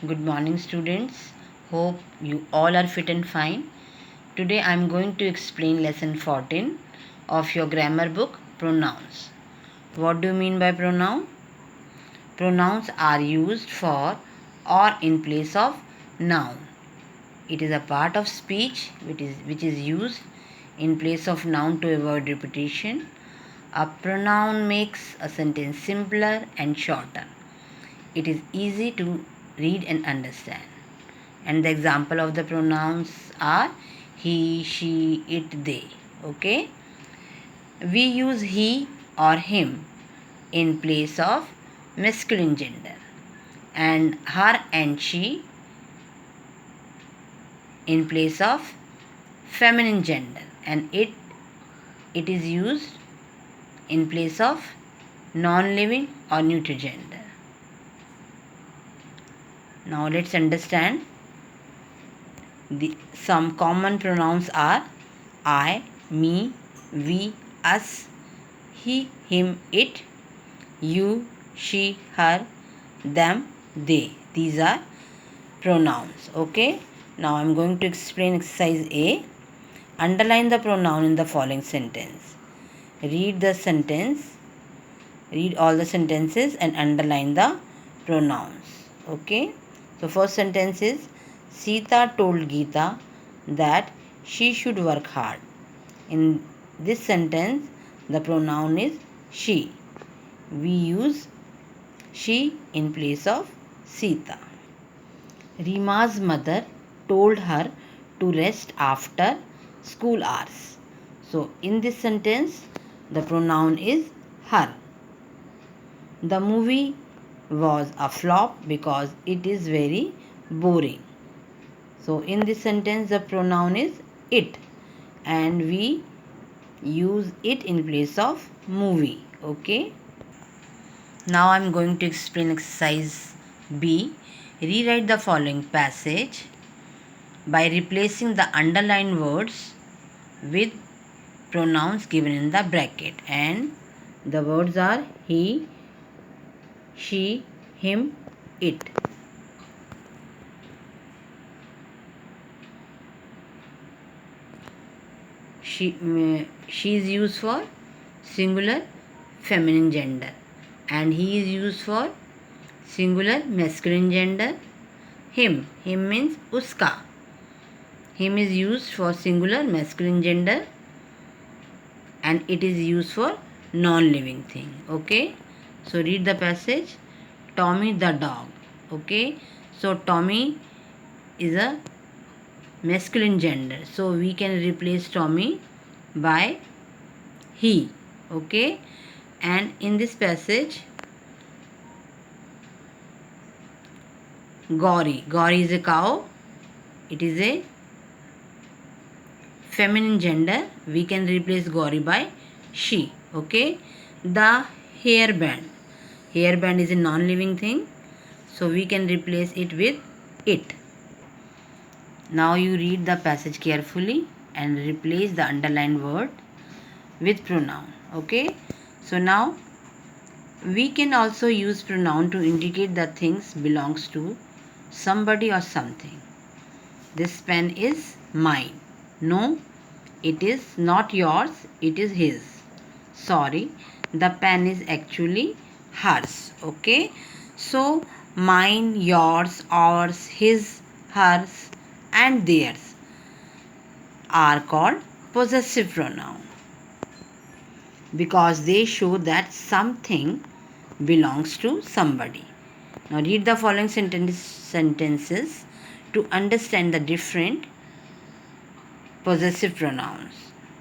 Good morning, students. Hope you all are fit and fine. Today I am going to explain lesson 14 of your grammar book, pronouns. What do you mean by pronoun? Pronouns are used for or in place of noun. It is a part of speech which is used in place of noun to avoid repetition. A pronoun makes a sentence simpler and shorter. It is easy to read and understand. And the example of the pronouns are he, she, it, they. Okay? We use he or him in place of masculine gender, and her and she in place of feminine gender, and it is used in place of non-living or neuter gender. Now let's understand. Some common pronouns are I, me, we, us, he, him, it, you, she, her, them, they. These are pronouns. Okay. Now I am going to explain exercise A. Underline the pronoun in the following sentence. Read all the sentences and underline the pronouns. Okay. So first sentence is Sita told Geeta that she should work hard. In this sentence, the pronoun is she. We use she in place of Sita. Rima's mother told her to rest after school hours. So in this sentence, the pronoun is her. The movie was a flop because it is very boring. So in this sentence, the pronoun is it, and we use it in place of movie. Okay. Now I am going to explain exercise B. Rewrite the following passage by replacing the underlined words with pronouns given in the bracket, and the words are he, she, him, it. She is used for singular feminine gender, and he is used for singular masculine gender. Him means uska. Him is used for singular masculine gender, and it is used for non-living thing. Okay. So read the passage. Tommy the dog. Okay. So Tommy is a masculine gender, so we can replace Tommy by he. Okay. And in this passage, Gauri is a cow. It is a feminine gender. We can replace Gauri by she. Okay. The hairband is a non-living thing, so we can replace it with it. Now you read the passage carefully and replace the underlined word with pronoun. Okay. So now we can also use pronoun to indicate that things belongs to somebody or something. This pen is mine. No, it is not yours, it is his. Sorry, the pen is actually hers. Okay. So mine, yours, ours, his, hers, and theirs are called possessive pronoun because they show that something belongs to somebody. Now read the following sentences to understand the different possessive pronouns.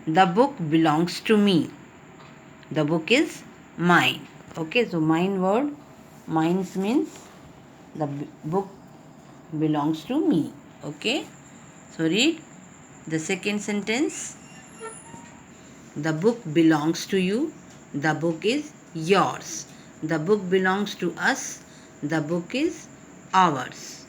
The book belongs to me. The book is mine. Okay, so mine means the book belongs to me. Okay, so read the second sentence. The book belongs to you. The book is yours. The book belongs to us. The book is ours.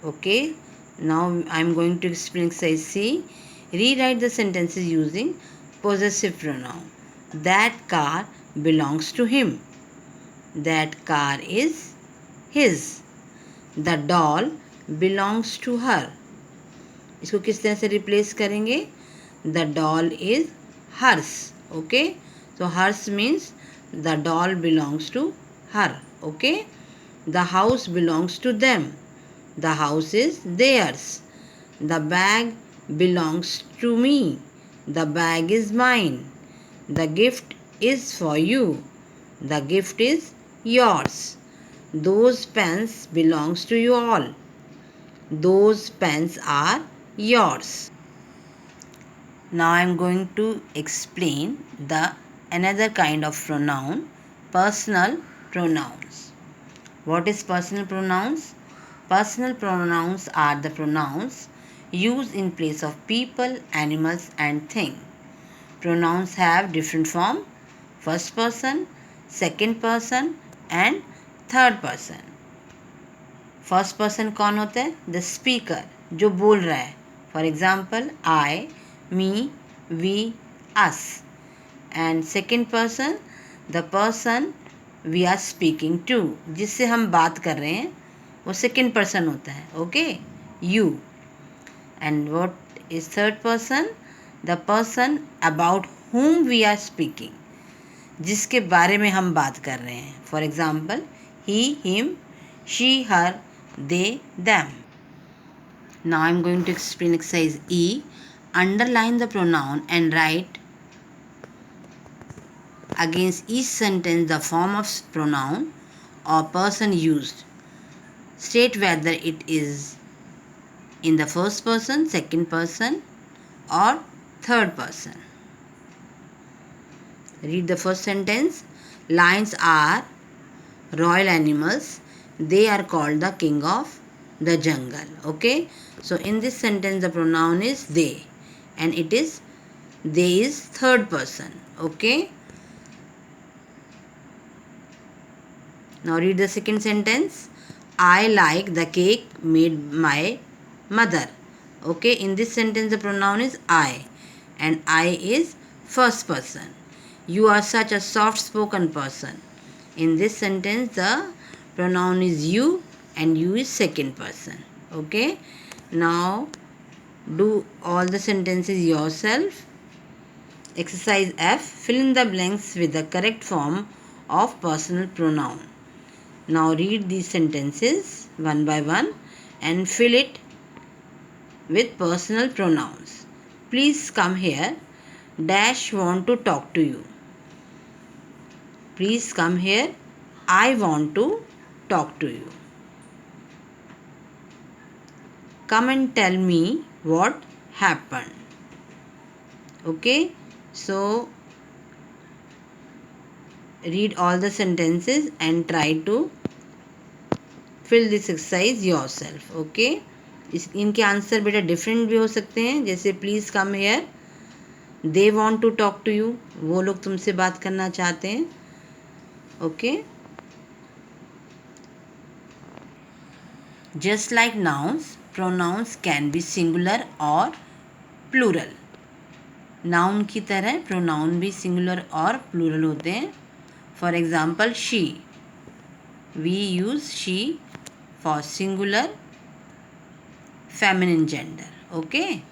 Okay, now I am going to explain exercise C. Rewrite the sentences using possessive pronoun. That car belongs to him. That car is his. The doll belongs to her. इसको किस तरह से replace करेंगे? The doll is hers. Okay, so hers means the doll belongs to her. Okay, the house belongs to them. The house is theirs. The bag belongs to me. The bag is mine. The gift is for you. The gift is yours. Those pens belongs to you all. Those pens are yours. Now I am going to explain the another kind of pronoun, personal pronouns. What is personal pronouns? Personal pronouns are the pronouns used in place of people, animals and things. Pronouns have different form: first person, second person and third person. First person कौन होता है? The speaker, जो बोल रहा है. For example I, me, we, us. And second person, the person we are speaking to, जिससे हम बात कर रहे हैं, वो सेकेंड पर्सन होता है. Okay, you. And what is third person? The person about whom we are speaking, जिसके बारे में हम बात कर रहे हैं. For example he, him, she, her, they, them. Now I am going to explain exercise E. Underline the pronoun and write against each sentence the form of pronoun or person used. State whether it is in the first person, second person or third person. Read the first sentence. Lions are royal animals. They are called the king of the jungle. Okay, so in this sentence the pronoun is they, and it is they is third person. Okay, now read the second sentence. I like the cake made my mother. Okay, in this sentence the pronoun is I, and I is first person. You are such a soft spoken person. In this sentence the pronoun is you, and you is second person. Okay, now do all the sentences yourself. Exercise F. Fill in the blanks with the correct form of personal pronoun. Now read these sentences one by one and fill it with personal pronouns. Please come here. Dash want to talk to you. Please come here. I want to talk to you. Come and tell me what happened. Okay, so read all the sentences and try to fill this exercise yourself. Okay, इनके answer बेटा different भी हो सकते हैं. जैसे please come here, they want to talk to you, वो लोग तुमसे बात करना चाहते हैं. Okay, just like nouns, pronouns can be singular or plural. Noun की तरह प्रोनाउन भी सिंगुलर और प्लूरल होते हैं. For example she, we use she for singular feminine gender. Okay,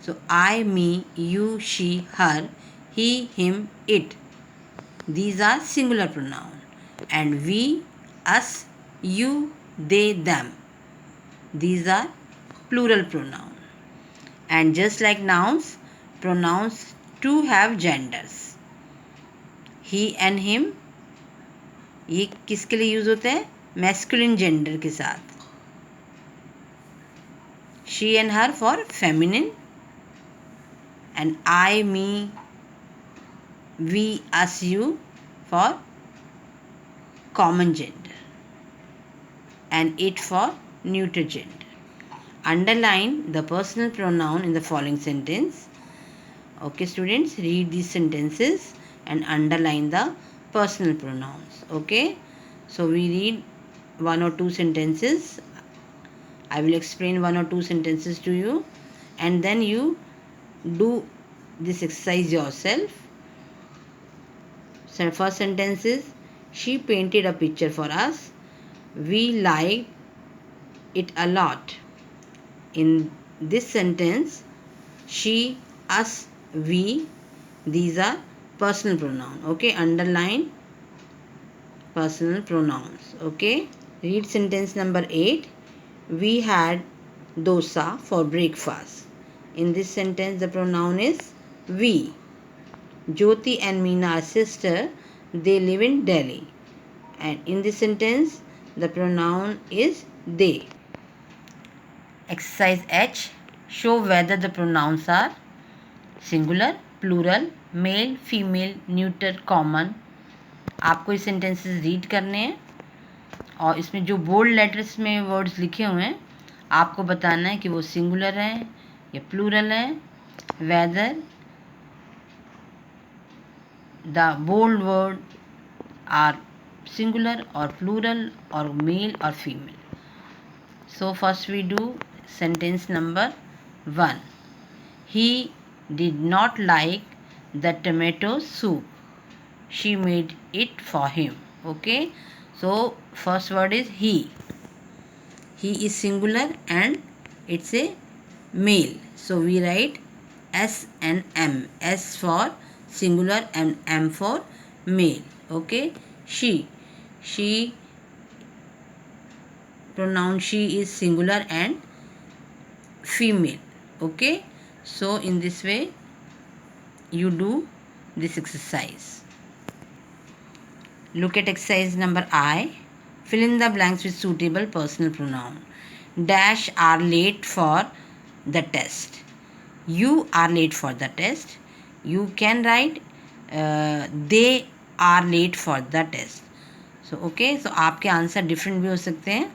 so I, me, you, she, her, he, him, it, these are singular pronoun. And we, us, you, they, them, these are plural pronoun. And just like nouns, pronouns too have genders. he and him, ये किसके लिए use होते हैं? Masculine gender के साथ. she and her for feminine, and I, me, we, us, you for common gender, and it for neuter gender. Underline the personal pronoun in the following sentence. Okay students, read these sentences and underline the personal pronouns. Okay, so we read one or two sentences. I will explain one or two sentences to you, and then you do this exercise yourself. So first sentence is, she painted a picture for us. We liked it a lot. In this sentence, she, us, we, these are personal pronoun. Okay, underline personal pronouns. Okay, read sentence number 8. We had dosa for breakfast. In this sentence, the pronoun is we. Jyoti and Meena are sister. They live in Delhi. And in this sentence, the pronoun is they. Exercise H. Show whether the pronouns are singular, plural, male, female, neuter, common. आपको ये sentences read करने हैं और इसमें जो bold letters में words लिखे हुए हैं आपको बताना है कि वो सिंगुलर हैं या प्लूरल हैं. Whether the bold word are singular or plural or male or female. So first we do sentence number 1. He did not like the tomato soup. She made it for him. Okay, so first word is he. He is singular and it's a male, so we write S and M. S for singular and M for male. Okay, she pronoun she is singular and female. Okay, so in this way you do this exercise. Look at exercise number I. Fill in the blanks with suitable personal pronoun. Dash are late for the test. You are late for the test. You can write they are late for the test. So okay, so आपके answer different भी हो सकते हैं.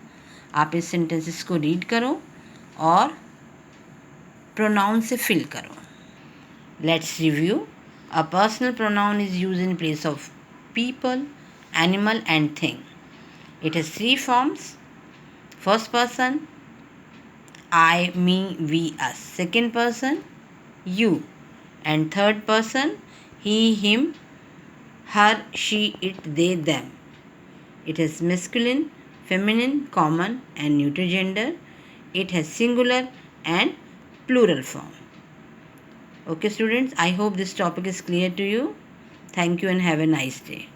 आप इस sentences को read करो और प्रोनाउन से फिल करो. Let's review. A personal pronoun is use in place of people, animal and thing. It has 3 forms. First person, I, me, we, us. Second person, you. And third person, he, him, her, she, it, they, them. It has masculine, feminine, common and neuter gender. It has singular and plural form. Okay students, I hope this topic is clear to you. Thank you and have a nice day.